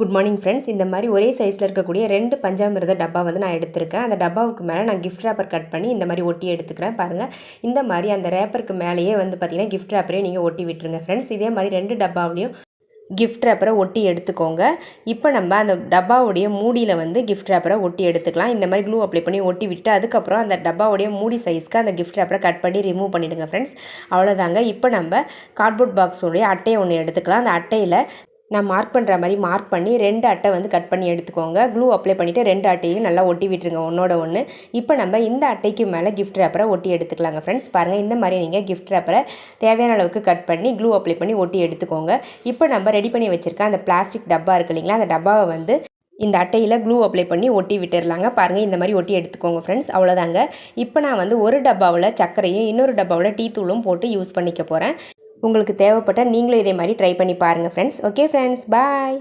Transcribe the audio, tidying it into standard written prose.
Good morning friends. இந்த மாதிரி ஒரே சைஸில் இருக்கக்கூடிய 2 பஞ்சாமிர்த டப்பா வந்து நான் எடுத்திருக்கேன். அந்த டப்பாவுக்கு மேலே நான் கிஃப்ட் ரேப்பர் கட் பண்ணி இந்த மாதிரி ஒட்டி எடுத்துக்கிறேன். பாருங்கள், இந்த மாதிரி அந்த ரேப்பருக்கு மேலேயே வந்து பார்த்திங்கன்னா கிஃப்ட் ரேப்பரே நீங்கள் ஒட்டி விட்டுருங்க ஃப்ரெண்ட்ஸ். இதே மாதிரி 2 டப்பாவிலையும் கிஃப்ட் ரேப்பரை ஒட்டி எடுத்துக்கோங்க. இப்போ நம்ம அந்த டப்பாவுடைய மூடியில் வந்து கிஃப்ட் ரேப்பரை ஒட்டி எடுத்துக்கலாம். இந்த மாதிரி க்ளூ அப்ளை பண்ணி ஒட்டி விட்டு அதுக்கப்புறம் அந்த டப்பாவுடைய மூடி சைஸ்க்கு அந்த கிஃப்ட் ரேப்பரை கட் பண்ணி ரிமூவ் பண்ணிவிடுங்க ஃப்ரெண்ட்ஸ். அவ்வளோதாங்க. இப்போ நம்ம கார்ட்போர்ட் பாக்ஸோடைய அட்டையை ஒன்று எடுத்துக்கலாம். அந்த அட்டையில் நான் மார்க் பண்ணுற மாதிரி மார்க் பண்ணி 2 அட்டை வந்து கட் பண்ணி எடுத்துக்கோங்க. க்ளூ அப்ளை பண்ணிவிட்டு 2 அட்டையும் நல்லா ஒட்டி விட்டுருங்க ஒன்றோட ஒன்று. இப்போ நம்ம இந்த அட்டைக்கு மேலே கிஃப்ட் ரேப்பரை ஒட்டி எடுத்துக்கலாங்க ஃப்ரெண்ட்ஸ். பாருங்கள், இந்த மாதிரி நீங்கள் கிஃப்ட் ரேப்பரை தேவையான அளவுக்கு கட் பண்ணி க்ளூ அப்ளை பண்ணி ஒட்டி எடுத்துக்கோங்க. இப்போ நம்ம ரெடி பண்ணி வச்சுருக்க அந்த பிளாஸ்டிக் டப்பா இருக்குது இல்லைங்களா, அந்த டப்பாவை வந்து இந்த அட்டையில் க்ளூ அப்ளை பண்ணி ஒட்டி விட்டுடலாங்க. பாருங்கள், இந்த மாதிரி ஒட்டி எடுத்துக்கோங்க ஃப்ரெண்ட்ஸ். அவ்வளோதாங்க. இப்போ நான் வந்து ஒரு டப்பாவில் சர்க்கரையும் இன்னொரு டப்பாவில் டீ தூளும் போட்டு யூஸ் பண்ணிக்க போகிறேன். உங்களுக்கு தேவைப்பட்டால் நீங்களும் இதே மாதிரி ட்ரை பண்ணி பாருங்கள் ஃப்ரெண்ட்ஸ். ஓகே ஃப்ரெண்ட்ஸ், பாய்.